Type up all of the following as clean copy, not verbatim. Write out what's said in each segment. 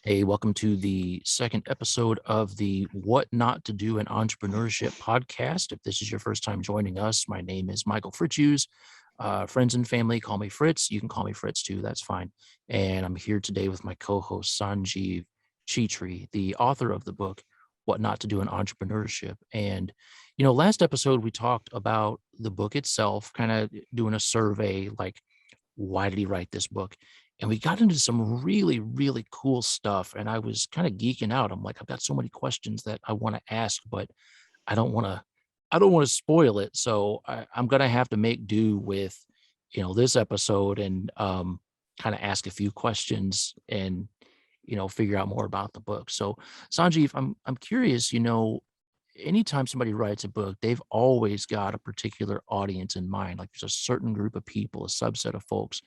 Hey, welcome to the second episode of the What Not to Do in Entrepreneurship podcast. If this is your first time joining us, my name is Michael Frtiz-002. Friends and family call me Fritz. You can call me Fritz too. That's fine. And I'm here today with my co-host Sanjeev Chitri, the author of the book What Not to Do in Entrepreneurship. And last episode we talked about the book itself, kind of doing a survey, like why did he write this book? And we got into some really, really cool stuff. And I was kind of geeking out. I'm like, I've got so many questions that I want to ask, but I don't want to, I don't want to spoil it. So I'm going to have to make do with, this episode and kind of ask a few questions and, figure out more about the book. So Sanjeev, I'm curious, anytime somebody writes a book, they've always got a particular audience in mind. Like there's a certain group of people, a subset of folks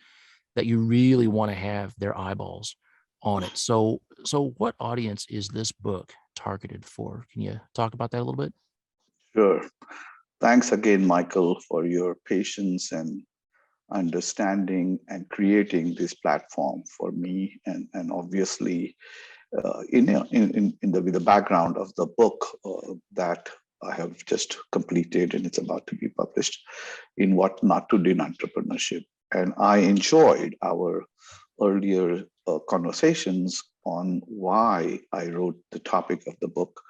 that you really want to have their eyeballs on it. So what audience is this book targeted for? Can you talk about that a little bit? Sure. Thanks again, Michael, for your patience and understanding and creating this platform for me. And obviously, with the background of the book that I have just completed and it's about to be published in What Not to Do in Entrepreneurship. And I enjoyed our earlier conversations on why I wrote the topic of the book.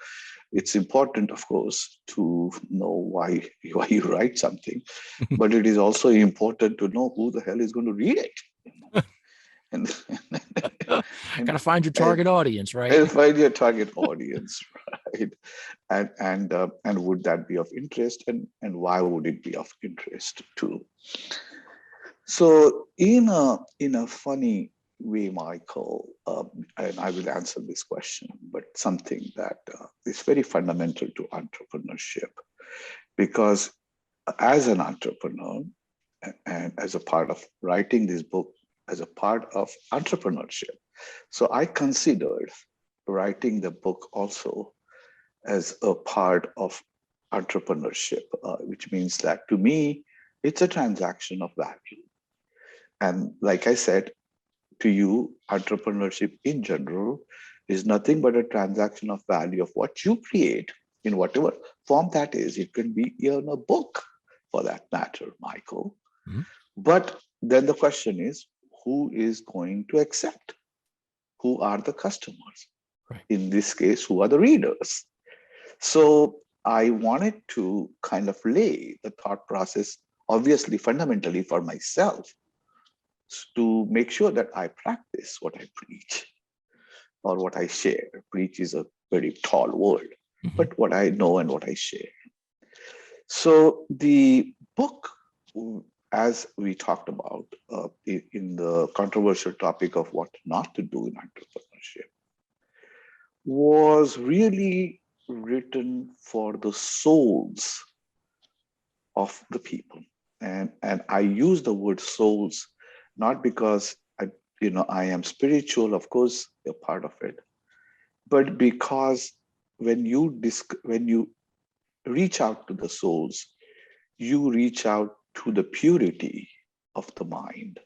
It's important, of course, to know why you write something, but it is also important to know who the hell is going to read it. And, Got to and, find your and, target audience, right? and find your target audience, right? And would that be of interest, and why would it be of interest too? So in a funny way, Michael, and I will answer this question, but something that is very fundamental to entrepreneurship, because as an entrepreneur and as a part of writing this book, as a part of entrepreneurship, so I considered writing the book also as a part of entrepreneurship, which means that to me, it's a transaction of value. And like I said to you, entrepreneurship in general is nothing but a transaction of value of what you create in whatever form that is. It can be in a book for that matter, Michael. Mhm. But then the question is, who is going to accept? Who are the customers? Right. In this case, who are the readers? So I wanted to kind of lay the thought process, obviously, fundamentally for myself, to make sure that I practice what I preach or what I share. Preach is a very tall word, Mhm. but what I know and what I share. So the book, as we talked about in the controversial topic of what not to do in entrepreneurship, was really written for the souls of the people. And I use the word souls not because I am spiritual, of course, a part of it, but because when you reach out to the souls, you reach out to the purity of the mind.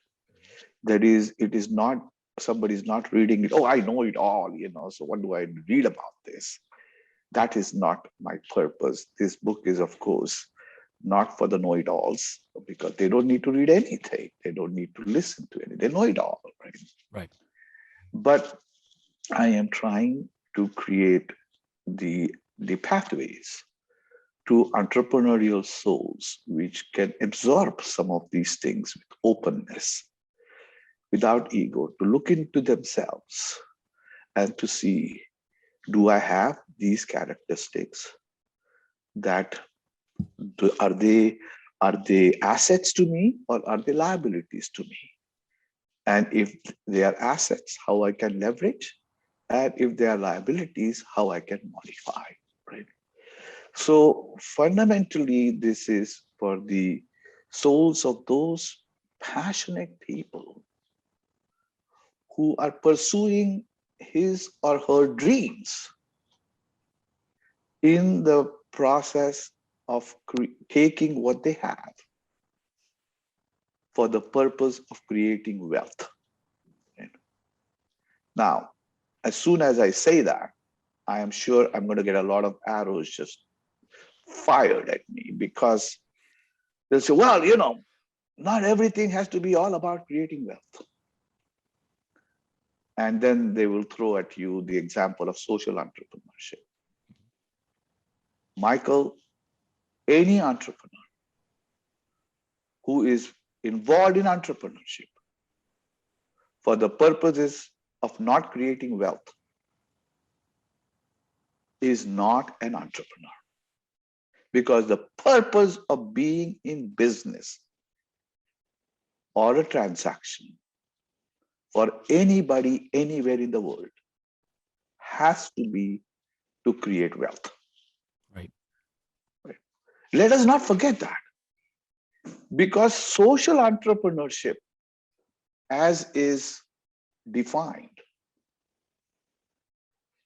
That is, it is not somebody's not reading it. Oh, I know it all, so what do I read about this? That is not my purpose. This book is, of course, not for the know-it-alls, because they don't need to read anything. They don't need to listen to anything. They know it all, right? Right. But I am trying to create the pathways to entrepreneurial souls, which can absorb some of these things with openness, without ego, to look into themselves and to see, do I have these characteristics? That are they assets to me, or are they liabilities to me? And if they are assets, how I can leverage, and if they are liabilities, how I can modify, right? So fundamentally, this is for the souls of those passionate people who are pursuing his or her dreams in the process of taking what they have for the purpose of creating wealth. Now, as soon as I say that, I am sure I'm going to get a lot of arrows just fired at me, because they'll say, well, not everything has to be all about creating wealth. And then they will throw at you the example of social entrepreneurship. Michael, any entrepreneur who is involved in entrepreneurship for the purposes of not creating wealth is not an entrepreneur. Because the purpose of being in business or a transaction for anybody anywhere in the world has to be to create wealth. Right. Right. Let us not forget that, because social entrepreneurship, as is defined,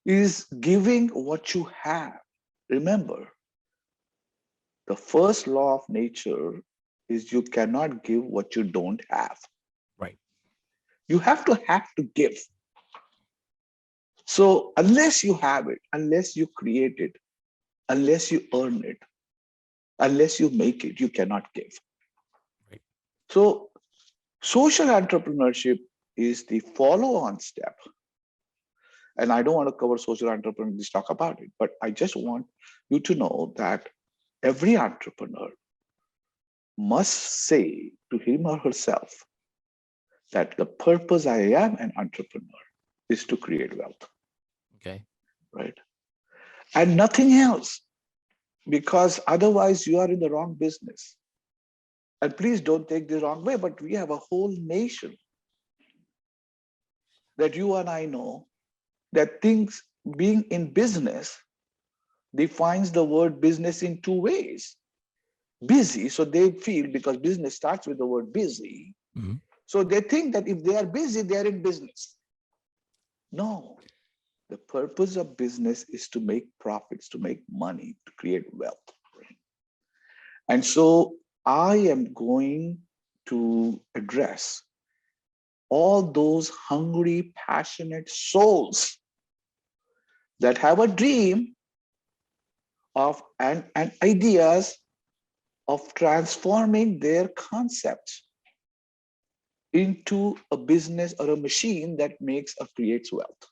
is giving what you have. Remember, the first law of nature is you cannot give what you don't have. Right. You have to give. So unless you have it, unless you create it, unless you earn it, unless you make it, you cannot give. Right. So social entrepreneurship is the follow-on step. And I don't want to cover social entrepreneurship, just talk about it, but I just want you to know that every entrepreneur must say to him or herself that the purpose I am an entrepreneur is to create wealth. Okay. Right? And nothing else, because otherwise you are in the wrong business. And please don't take the wrong way, but we have a whole nation that you and I know that thinks being in business defines the word business in two ways. Busy, so they feel, because business starts with the word busy, so they think that if they are busy, they are in business. No, the purpose of business is to make profits, to make money, to create wealth. And so I am going to address all those hungry, passionate souls that have a dream of and ideas of transforming their concepts into a business or a machine that makes or creates wealth.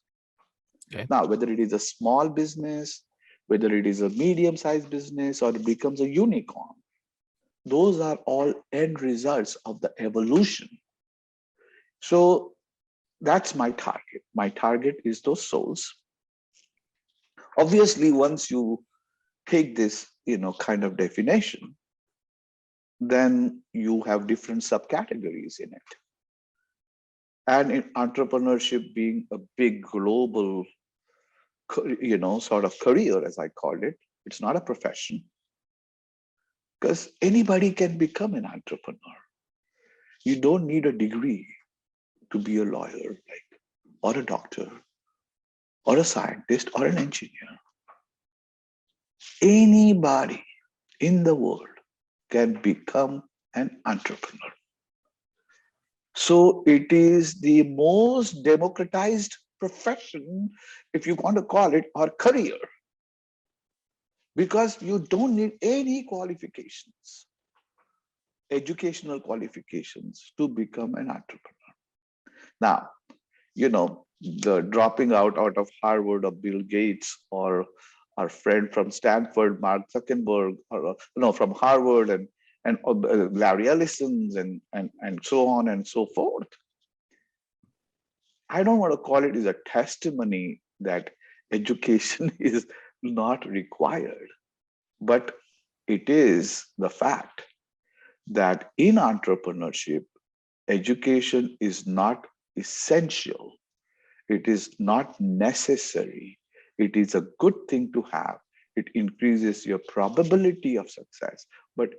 Okay. Now, whether it is a small business, whether it is a medium-sized business, or it becomes a unicorn, those are all end results of the evolution. So that's my target. My target is those souls. Obviously, once you take this, kind of definition, then you have different subcategories in it. And in entrepreneurship being a big global, sort of career, as I called it, it's not a profession, because anybody can become an entrepreneur. You don't need a degree to be a lawyer, or a doctor, or a scientist, or an engineer. Anybody in the world can become an entrepreneur. So it is the most democratized profession, if you want to call it, or career, because you don't need any qualifications, educational qualifications, to become an entrepreneur. Now, the dropping out of Harvard of Bill Gates, or our friend from Stanford, Mark Zuckerberg, or from Harvard, and Larry Ellison's, and so on and so forth. I don't want to call it as a testimony that education is not required, but it is the fact that in entrepreneurship, education is not essential. It is not necessary. It is a good thing to have. It increases your probability of success, but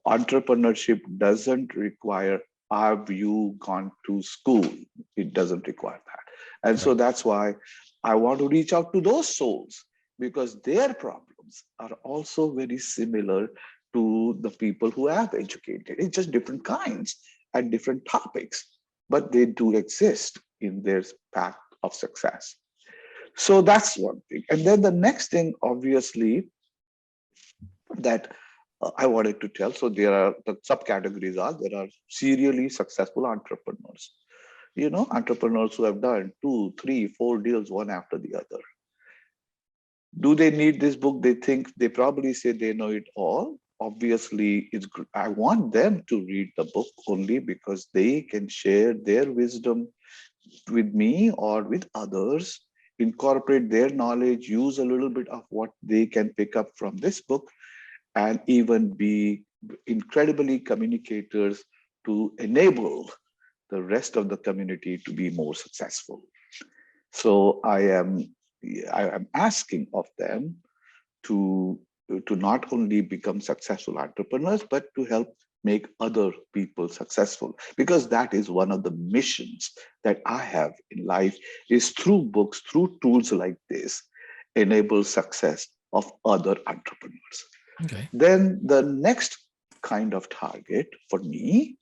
entrepreneurship doesn't require, have you gone to school? It doesn't require that. And so that's why I want to reach out to those souls, because their problems are also very similar to the people who have educated. It's just different kinds and different topics, but they do exist in their path of success. So that's one thing. And then the next thing, obviously, that I wanted to tell. So there are the subcategories are there are serially successful entrepreneurs. Entrepreneurs who have done 2, 3, 4 deals one after the other. Do they need this book? They probably say they know it all. Obviously, I want them to read the book only because they can share their wisdom with me or with others, incorporate their knowledge, use a little bit of what they can pick up from this book, and even be incredibly communicators to enable the rest of the community to be more successful. So I am asking of them to to not only become successful entrepreneurs, but to help make other people successful, because that is one of the missions that I have in life, is through books, through tools like this, enable success of other entrepreneurs. Okay. Then the next kind of target for me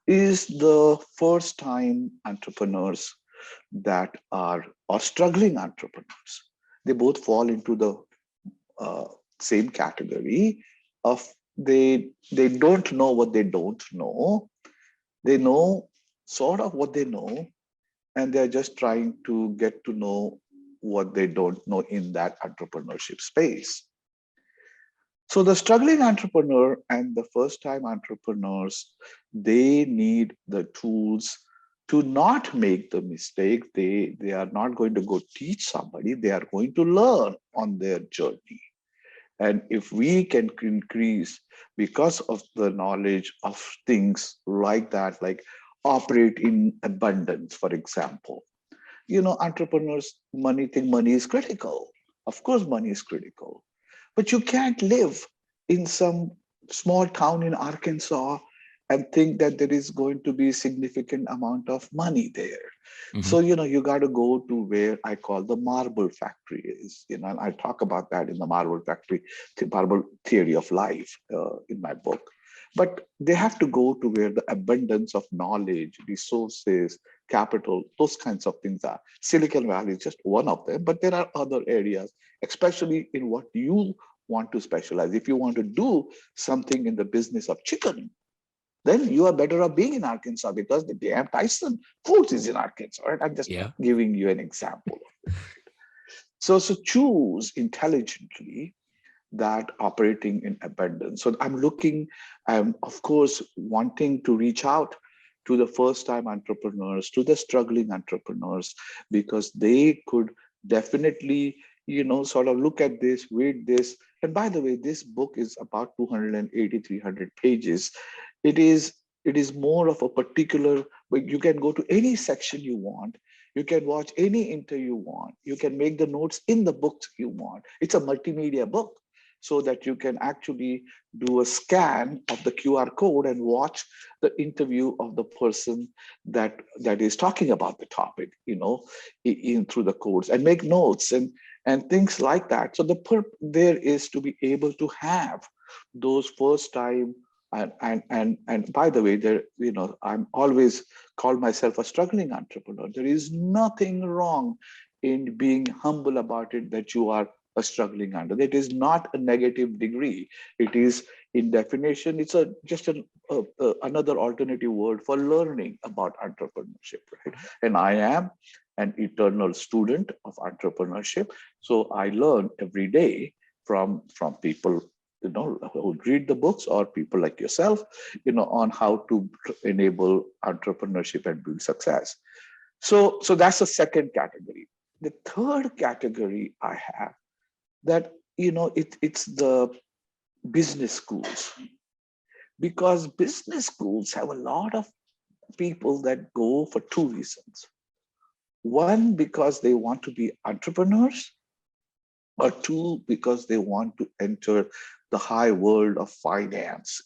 is the first time entrepreneurs that are or struggling entrepreneurs. They both fall into the uh, same category of they don't know what they don't know. They know sort of what they know, and they're just trying to get to know what they don't know in that entrepreneurship space. So the struggling entrepreneur and the first time entrepreneurs, they need the tools to not make the mistake. They are not going to go teach somebody, they are going to learn on their journey. And if we can increase, because of the knowledge of things like that, like operate in abundance, for example, entrepreneurs money think money is critical. Of course money is critical, but you can't live in some small town in Arkansas and think that there is going to be significant amount of money there. Hmm. So you got to go to where I call the marble factory is. And I talk about that in the marble factory, the marble theory of life, in my book. But they have to go to where the abundance of knowledge, resources, capital, those kinds of things are. Silicon Valley is just one of them, but there are other areas, especially in what you want to specialize. If you want to do something in the business of chicken, then you are better off being in Arkansas, because the damn Tyson Foods is in Arkansas. Right? I'm just Yeah. giving you an example. So choose intelligently that operating in abundance. So I'm of course wanting to reach out to the first time entrepreneurs, to the struggling entrepreneurs, because they could definitely, sort of look at this, read this. And by the way, this book is about 280, 300 pages. It is it is more of a particular, but you can go to any section you want. You can watch any interview you want. You can make the notes in the books you want. It's a multimedia book, so that you can actually do a scan of the QR code and watch the interview of the person that is talking about the topic, in through the codes, and make notes and things like that. So the there is to be able to have those first time. And by the way, I'm always called myself a struggling entrepreneur. There is nothing wrong in being humble about it, that you are a struggling under. It is not a negative degree. It is, in definition, it's another alternative word for learning about entrepreneurship, right? And I am an eternal student of entrepreneurship, so I learn every day from people, who read the books, or people like yourself, on how to enable entrepreneurship and build success. So that's the second category. The third category I have, that it's the business schools, because business schools have a lot of people that go for two reasons. One, because they want to be entrepreneurs, or two, because they want to enter the high world of finance,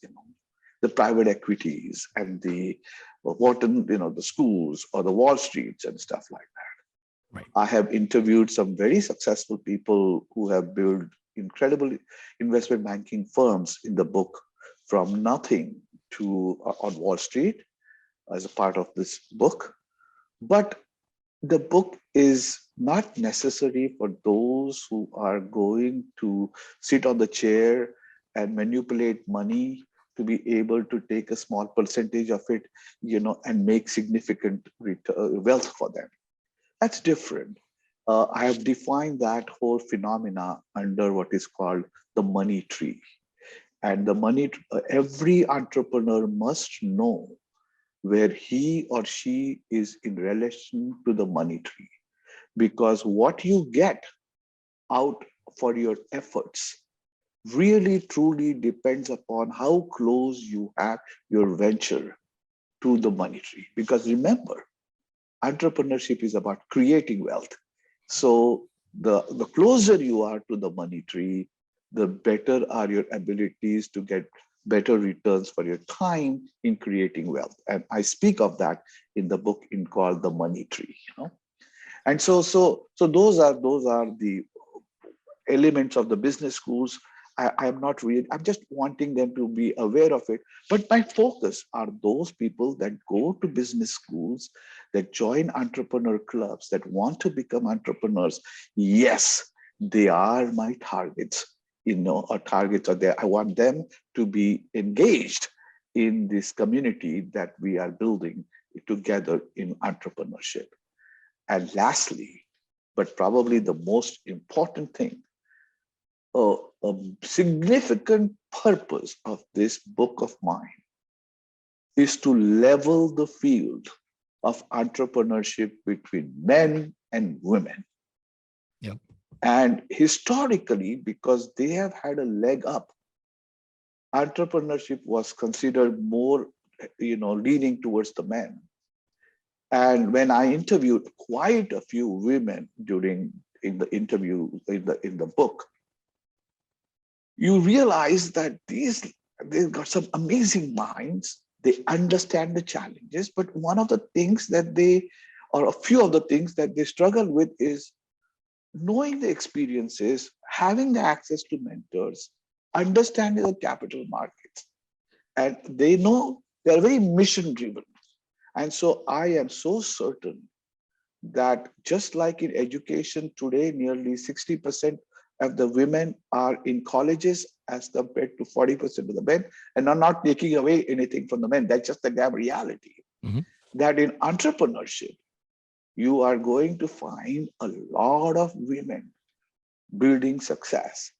the private equities and the the schools or the Wall Streets and stuff like that. Right. I have interviewed some very successful people who have built incredible investment banking firms in the book, from nothing to on Wall Street, as a part of this book. But the book is not necessary for those who are going to sit on the chair and manipulate money to be able to take a small percentage of it, and make significant wealth for them. That's different. I have defined that whole phenomena under what is called the money tree. And every entrepreneur must know where he or she is in relation to the money tree, because what you get out for your efforts really truly depends upon how close you have your venture to the money tree. Because remember, entrepreneurship is about creating wealth. So the closer you are to the money tree, the better are your abilities to get better returns for your time in creating wealth. And I speak of that in the book in called The Money Tree. And so those are the elements of the business schools. I'm not really, I'm just wanting them to be aware of it. But my focus are those people that go to business schools, that join entrepreneur clubs, that want to become entrepreneurs. Yes, they are my targets, or targets are there. I want them to be engaged in this community that we are building together in entrepreneurship. And lastly, but probably the most important thing, a significant purpose of this book of mine is to level the field of entrepreneurship between men and women. Yep. And historically, because they have had a leg up, entrepreneurship was considered more, leaning towards the men. And when I interviewed quite a few women in the interview in the book, you realize that they've got some amazing minds. They understand the challenges, but one of the things that or a few of the things that they struggle with is knowing the experiences, having the access to mentors, understanding the capital markets. And they know they're very mission driven. And so I am so certain that just like in education today, nearly 60% of the women are in colleges as compared to 40% of the men. And I'm not taking away anything from the men. That's just the damn reality. Mm-hmm. That in entrepreneurship, you are going to find a lot of women building success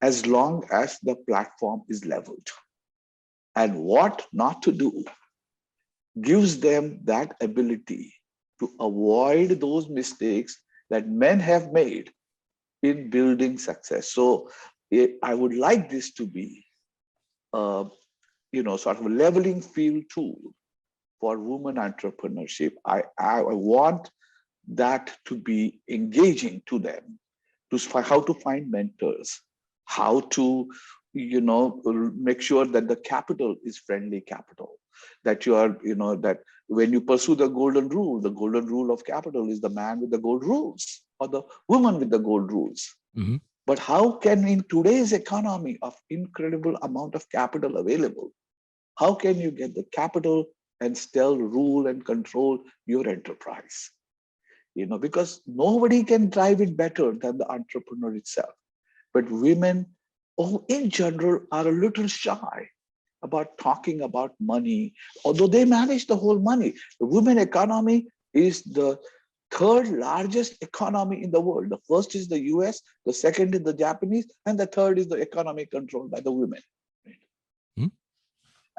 as long as the platform is leveled. And what not to do gives them that ability to avoid those mistakes that men have made in building success. So I would like this to be, sort of a leveling field tool for women entrepreneurship. I want that to be engaging to them, how to find mentors, how to, make sure that the capital is friendly capital, that you are, that when you pursue the golden rule of capital is the man with the gold rules or the woman with the gold rules. Mm-hmm. But how can, in today's economy of incredible amount of capital available, how can you get the capital and still rule and control your enterprise? Because nobody can drive it better than the entrepreneur itself. But women, in general, are a little shy about talking about money, although they manage the whole money. The women economy is the third largest economy in the world. The first is the US, the second is the Japanese, and the third is the economy controlled by the women. Mm-hmm.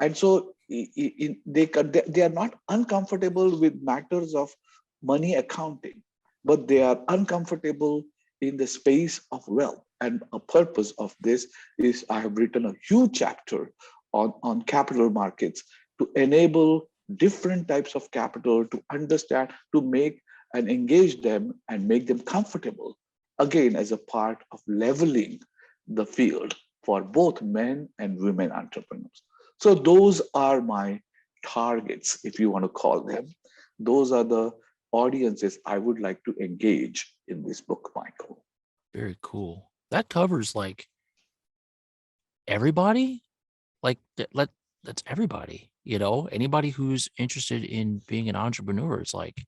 And so they are not uncomfortable with matters of money accounting, but they are uncomfortable in the space of wealth. And a purpose of this is I have written a huge chapter on capital markets to enable different types of capital to understand, to make and engage them and make them comfortable, again, as a part of leveling the field for both men and women entrepreneurs. So those are my targets, if you want to call them. Those are the audiences I would like to engage in this book, Michael. Very cool. That covers like everybody. Like that's everybody. Anybody who's interested in being an entrepreneur. It's like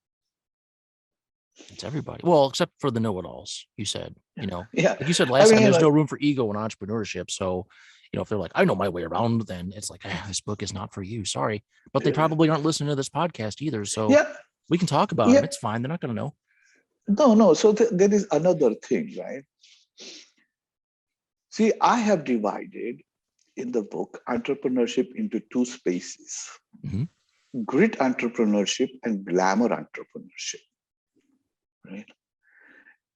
It's everybody. Well, except for the know-it-alls, you said, Yeah, like you said I last time, mean, there's no room for ego in entrepreneurship. So, if they're like, I know my way around, then it's like, this book is not for you. Sorry. But they probably aren't listening to this podcast either. So yeah, we can talk about them. yeah. It's fine. They're not going to know. No. So there is another thing, right? See, I have divided in the book entrepreneurship into two spaces: Mhm. grit entrepreneurship and glamour entrepreneurship, right?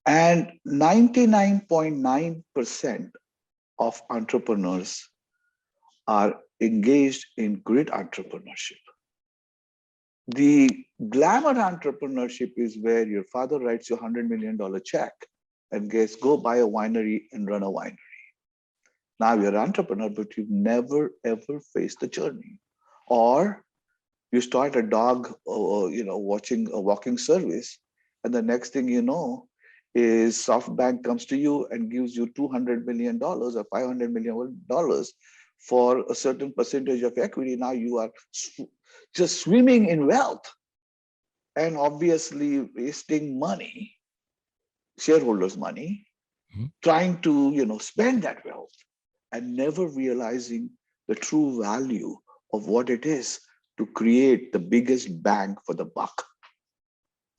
And 99.9% of entrepreneurs are engaged in grit entrepreneurship. The glamour entrepreneurship is where your father writes you $100 million check and guess, go buy a winery and run a winery. Now you're an entrepreneur, but you've never ever faced the journey. Or you start a dog, watching a walking service, and the next thing you know is SoftBank comes to you and gives you $200 million or $500 million for a certain percentage of equity. Now you are just swimming in wealth and obviously wasting money, shareholders' money, Mhm. trying to spend that wealth and never realizing the true value of what it is to create the biggest bang for the buck.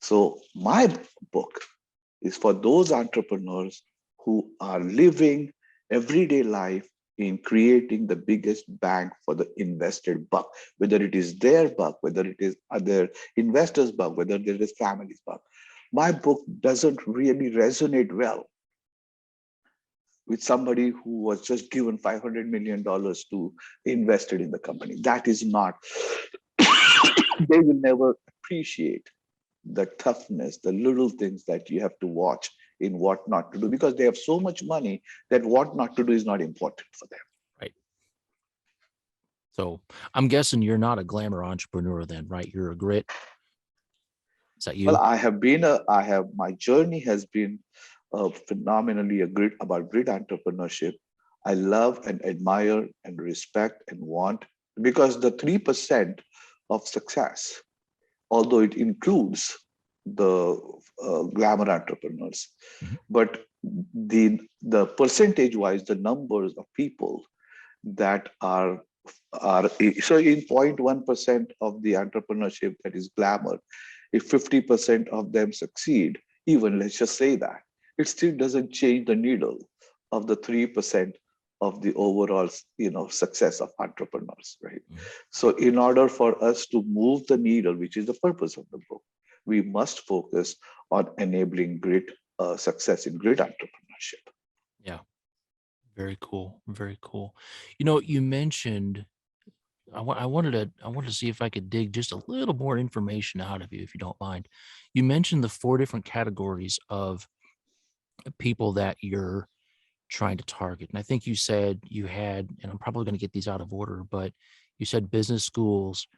So my book is for those entrepreneurs who are living everyday life in creating the biggest bang for the invested buck, whether it is their buck, whether it is other investors' buck, whether it is family's buck. My book doesn't really resonate well with somebody who was just given $500 million to invest it in the company. That is not, they will never appreciate the toughness, the little things that you have to watch in what not to do, because they have so much money that what not to do is not important for them. Right. So I'm guessing you're not a glamour entrepreneur then, right? You're a grit. Is that Well, you? my journey has been phenomenally about grit entrepreneurship. I love and admire and respect and want, because the 3% of success, although it includes the glamour entrepreneurs, Mhm. but the percentage wise, the numbers of people that are so in 0.1% of the entrepreneurship that is glamour, if 50% of them succeed, even let's just say that, it still doesn't change the needle of the 3% of the overall success of entrepreneurs, right? Mhm. So in order for us to move the needle, which is the purpose of the book, we must focus on enabling great success in great entrepreneurship. Yeah. Very cool. Very cool. You mentioned I wanted to see if I could dig just a little more information out of you, if you don't mind. You mentioned the four different categories of people that you're trying to target. And I think you said you had, and I'm probably going to get these out of order, but you said business schools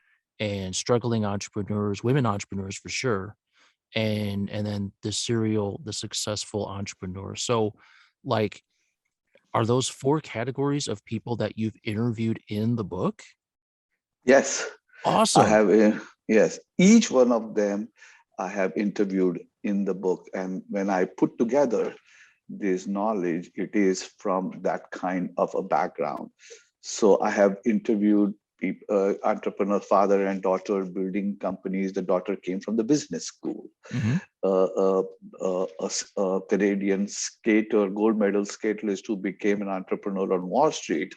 and struggling entrepreneurs, women entrepreneurs for sure, and then the successful entrepreneur. So like, are those four categories of people that you've interviewed in the book? Yes, I Awesome. have, yes, each one of them I have interviewed in the book. And when I put together this knowledge, it is from that kind of a background. So I have interviewed entrepreneur father and daughter building companies. The daughter came from the business school. Hmm. A Canadian skater, gold medal skater who became an entrepreneur on Wall Street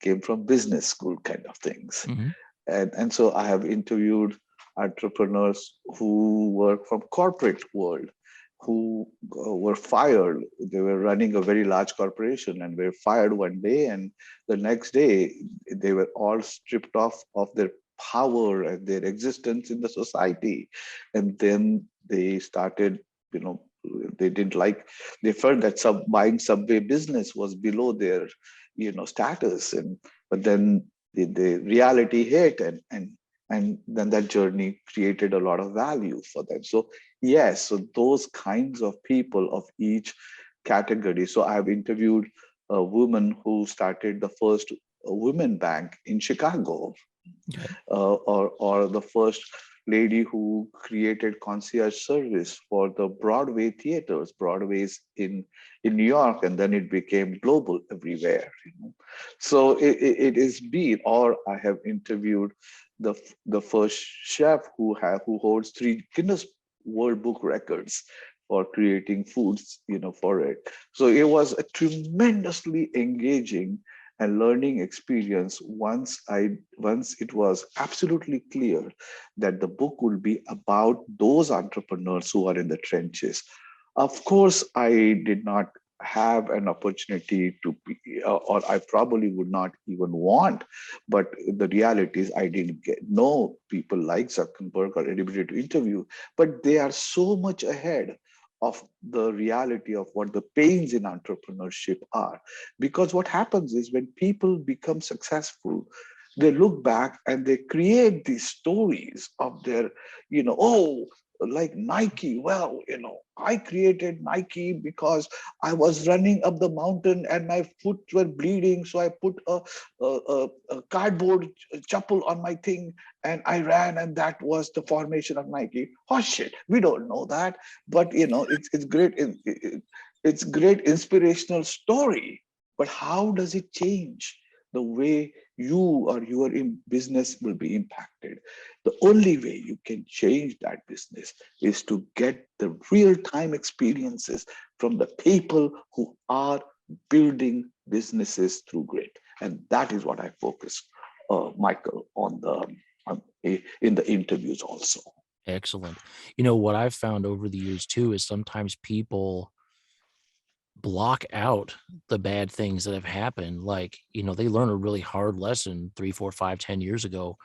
came from business school kind of things. Hmm. And so I have interviewed entrepreneurs who work from corporate world, who were fired. They were running a very large corporation and were fired one day, and the next day they were all stripped off of their power and their existence in the society. And then they started, you know, they didn't like, they felt that buying Subway business was below their, status. And but then the reality hit, and then that journey created a lot of value for them. So yes, so those kinds of people of each category. So I have interviewed a woman who started the first women bank in Chicago, Okay. or the first lady who created concierge service for the Broadway theaters, Broadways in New York, and then it became global everywhere. So it is been, or I have interviewed the the first chef who holds 3 Guinness World Book records for creating foods, for it. So it was a tremendously engaging and learning experience once it was absolutely clear that the book will be about those entrepreneurs who are in the trenches. Of course, I did not have an opportunity to be, or I probably would not even want, but the reality is I didn't know people like Zuckerberg or anybody to interview, but they are so much ahead of the reality of what the pains in entrepreneurship are. Because what happens is when people become successful, they look back and they create these stories of their, oh, like Nike. Well, I created Nike because I was running up the mountain and my foot were bleeding. So I put a cardboard chappal on my thing and I ran, and that was the formation of Nike. Oh shit, we don't know that, but it's great. It's great inspirational story. But how does it change the way you or your business will be impacted? The only way you can change that business is to get the real time experiences from the people who are building businesses through grit. And that is what I focus, Michael, in the interviews also. Excellent. What I've found over the years too is sometimes people block out the bad things that have happened. Like, they learn a really hard lesson 3, 4, 5, 10 years ago,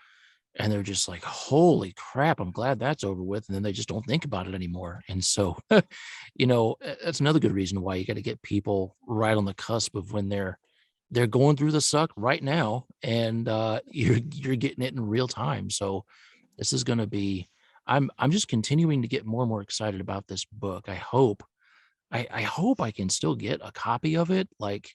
and they're just like, holy crap, I'm glad that's over with. And then they just don't think about it anymore. And so, that's another good reason why you got to get people right on the cusp of when they're going through the suck right now, and you're getting it in real time. So this is going to be, I'm just continuing to get more and more excited about this book. I hope I can still get a copy of it. Like,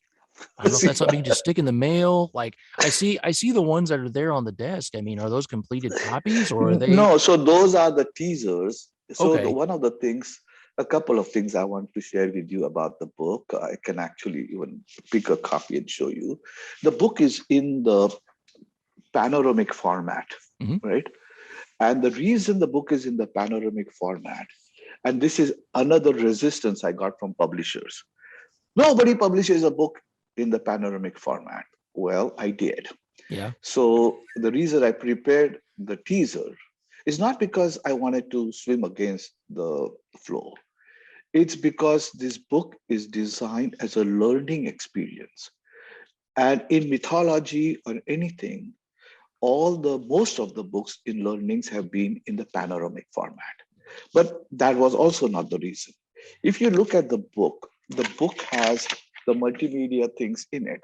I don't know if that's something you just stick in the mail. Like, I see the ones that are there on the desk. I mean, are those completed copies, or are they No, so those are the teasers. So okay? one of the things, a couple of things I want to share with you about the book. I can actually even pick a copy and show you. The book is in the panoramic format, Mhm. right? And the reason the book is in the panoramic format, and this is another resistance I got from publishers. Nobody publishes a book in the panoramic format. Well, I did. Yeah. So the reason I prepared the teaser is not because I wanted to swim against the flow. It's because this book is designed as a learning experience. And in mythology or anything, most of the books in learnings have been in the panoramic format. But that was also not the reason. If you look at the book has the multimedia things in it.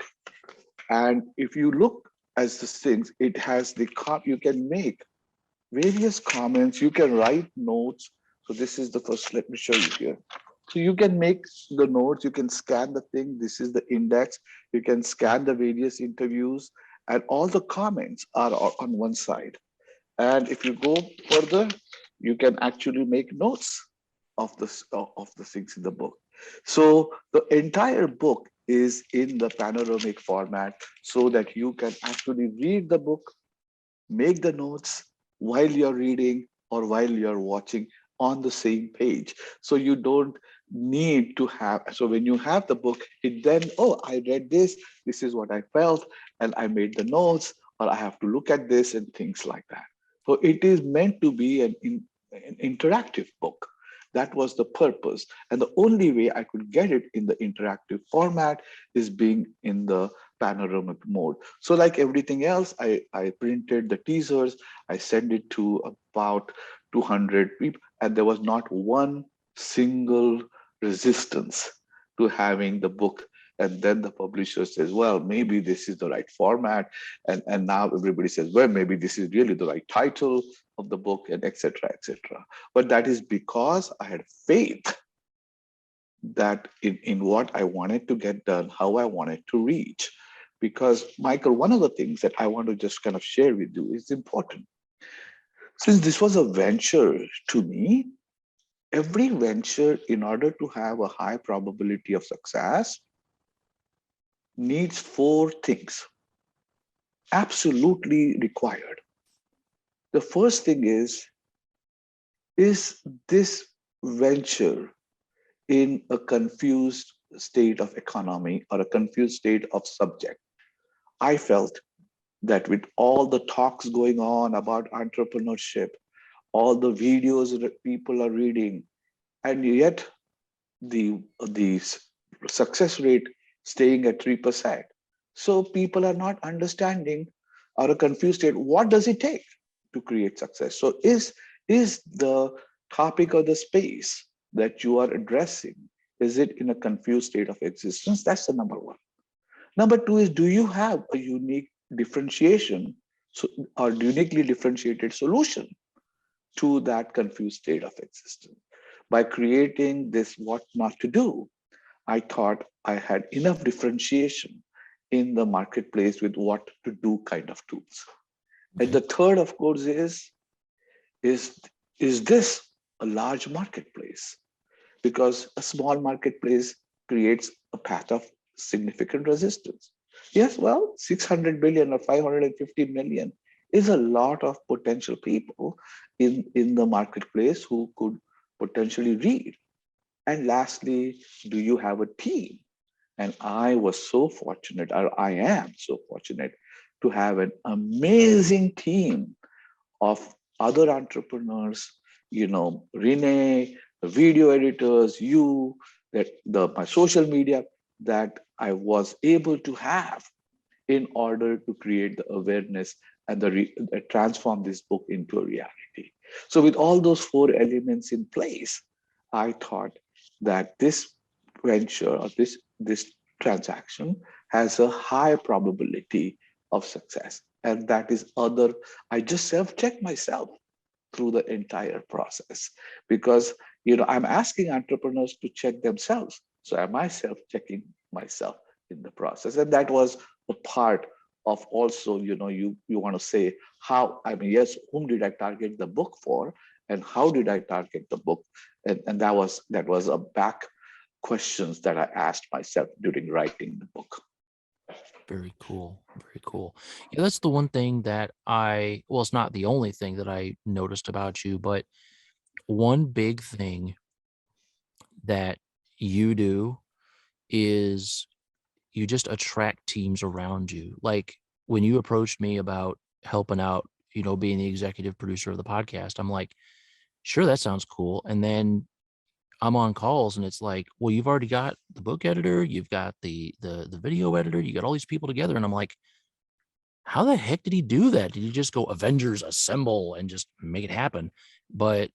And if you look at the things, it has you can make various comments, you can write notes. So this is the first, let me show you here. So you can make the notes, you can scan the thing. This is the index. You can scan the various interviews, and all the comments are on one side. And if you go further, you can actually make notes of the things in the book. So the entire book is in the panoramic format so that you can actually read the book, make the notes while you're reading or while you're watching on the same page. So you don't need to have, so when you have the book, it then, oh, I read this is what I felt, and I made the notes, or I have to look at this and things like that. So it is meant to be an interactive book. That was the purpose. And the only way I could get it in the interactive format is being in the panoramic mode. So like everything else, I printed the teasers, I sent it to about 200 people, and there was not one single resistance to having the book. And then the publisher says, well, maybe this is the right format. And now everybody says, well, maybe this is really the right title of the book, and etc., etc. But that is because I had faith that in what I wanted to get done, how I wanted to reach. Because, Michael, one of the things that I want to just kind of share with you is important. Since this was a venture to me, every venture, in order to have a high probability of success, needs four things absolutely required. The first thing is this venture in a confused state of economy or a confused state of subject? I felt that with all the talks going on about entrepreneurship, all the videos that people are reading, and yet the success rate staying at 3%. So people are not understanding or a confused state. What does it take to create success? So is the topic or the space that you are addressing, is it in a confused state of existence? That's the number one. Number two is, do you have a unique differentiation, so, or uniquely differentiated solution to that confused state of existence? By creating this what not to do, I thought I had enough differentiation in the marketplace with what to do kind of tools. And Okay. the third, of course, is is this a large marketplace? Because a small marketplace creates a path of significant resistance. Yes, well, 600 billion or 550 million is a lot of potential people in the marketplace who could potentially read. And lastly, do you have a team? And I was so fortunate, or I am so fortunate, to have an amazing team of other entrepreneurs, Renee, the video editors, you, that my social media, that I was able to have in order to create the awareness and transform this book into a reality. So with all those four elements in place, I thought that this venture or this transaction has a high probability of success. And that is other, I just self-check myself through the entire process, because I'm asking entrepreneurs to check themselves. So am I self-checking myself in the process? And that was a part of also, you want to say how, I mean, yes, whom did I target the book for, and how did I target the book? And that was a back questions that I asked myself during writing the book. Very cool. Very cool. Yeah, that's the one thing that well, it's not the only thing that I noticed about you, but one big thing that you do is you just attract teams around you. Like when you approached me about helping out, being the executive producer of the podcast, I'm like, sure, that sounds cool. And then I'm on calls and it's like, well, you've already got the book editor, you've got the video editor, you got all these people together. And I'm like, how the heck did he do that? Did he just go Avengers assemble and just make it happen? But,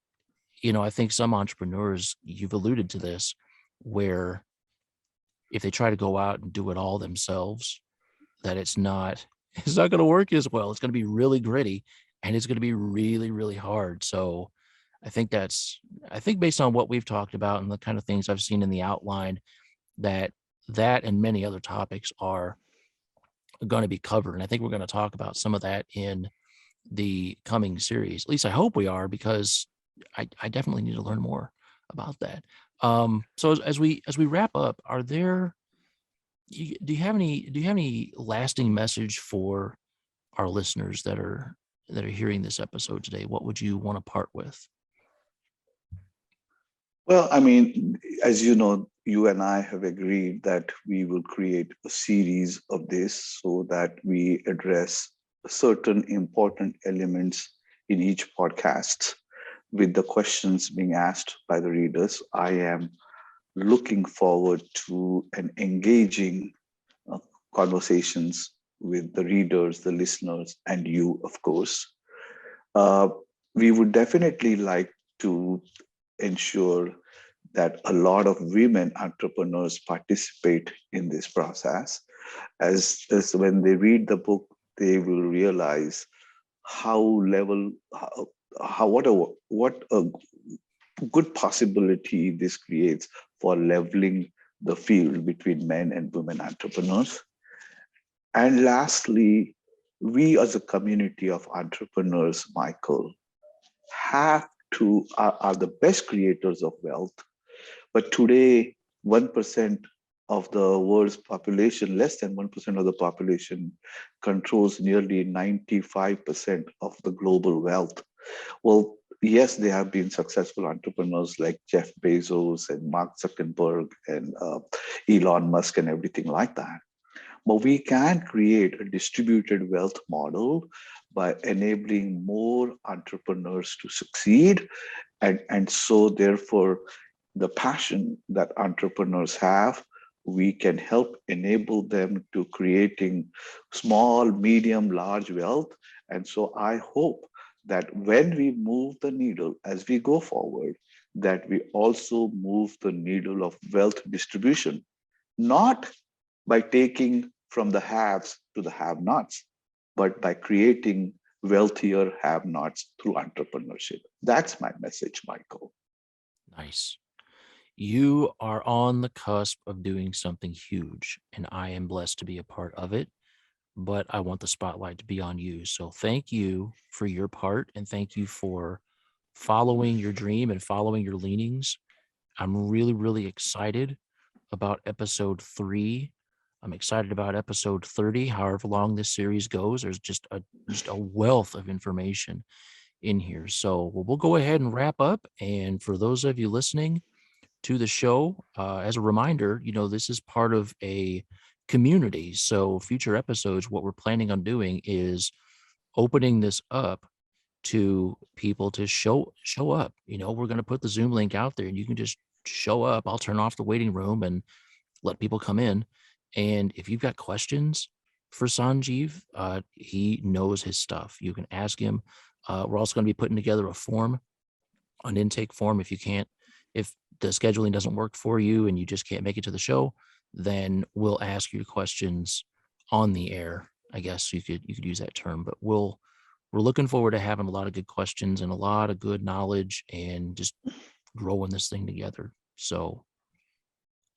I think some entrepreneurs, you've alluded to this, where if they try to go out and do it all themselves, that it's not it's not going to work as well. It's going to be really gritty and it's going to be really, really hard. So I think based on what we've talked about and the kind of things I've seen in the outline, that and many other topics are going to be covered. And I think we're going to talk about some of that in the coming series. At least I hope we are, because I definitely need to learn more about that. So as we wrap up, do you have any lasting message for our listeners that are hearing this episode today? What would you want to part with? Well, I mean, as you know, you and I have agreed that we will create a series of this so that we address certain important elements in each podcast with the questions being asked by the readers. I am looking forward to an engaging uh, conversations with the readers, the listeners, and you, of course. Uh, we would definitely like to ensure that a lot of women entrepreneurs participate in this process. As when they read the book, they will realize how level how what a good possibility this creates for leveling the field between men and women entrepreneurs. And lastly, we as a community of entrepreneurs, Michael, are the best creators of wealth. But today, 1% of the world's population, less than 1% of the population, controls nearly 95% of the global wealth. Well, yes, there have been successful entrepreneurs like Jeff Bezos and Mark Zuckerberg and Elon Musk and everything like that. But we can create a distributed wealth model by enabling more entrepreneurs to succeed. And so, therefore, the passion that entrepreneurs have, we can help enable them to creating small, medium, large wealth. And so I hope that when we move the needle as we go forward, that we also move the needle of wealth distribution, not by taking from the haves to the have-nots, but by creating wealthier have-nots through entrepreneurship. That's my message, Michael. Nice. You are on the cusp of doing something huge, and I am blessed to be a part of it. But I want the spotlight to be on you. So thank you for your part, and thank you for following your dream and following your leanings. I'm really, really excited about episode 3. I'm excited about episode 30. However long this series goes, there's just a wealth of information in here. So we'll go ahead and wrap up. And for those of you listening to the show, as a reminder, this is part of a community. So future episodes, what we're planning on doing is opening this up to people to show up. We're going to put the Zoom link out there, and you can just show up. I'll turn off the waiting room and let people come in. And if you've got questions for Sanjeev, he knows his stuff. You can ask him. We're also going to be putting together a form, an intake form. If the scheduling doesn't work for you and you just can't make it to the show, then we'll ask you questions on the air. I guess you could use that term, but we're looking forward to having a lot of good questions and a lot of good knowledge and just growing this thing together. So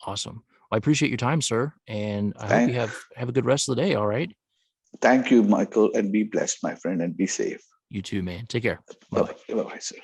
awesome. Well, I appreciate your time, sir. And I hope you have a good rest of the day. All right. Thank you, Michael, and be blessed, my friend, and be safe. You too, man. Take care. Bye-bye. Bye-bye, sir.